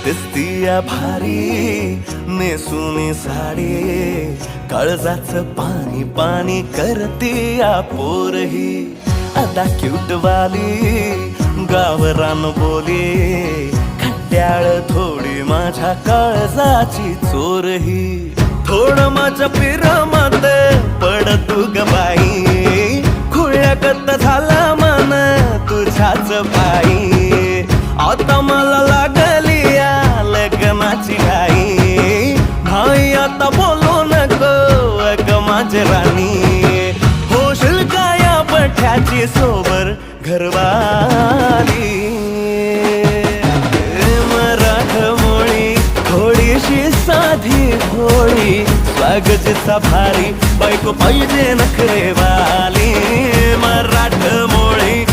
दिसतीया भारी नेसूनी साडी, काळजाचं पाणी पाणी करतीया पोरही. आता क्यूट वाली गावरान बोली, खट्याळ थोडी माझ्या काळजाची चोरही. थोडं माझ्या पिरामात पड तू ग बाई, खुळ्यागत झाला मन तुझ्याच पायी. आता मला लागली या लग्नाची घाई, भाई आता बोलू नको अग माझी राणी. होशील का या पठ्याची सोबर घरवाली. मराठमोळी थोडीशी साधी भोळी, स्वागताचा भारी बायको पाहिजे नखरेवाली. मराठमोळी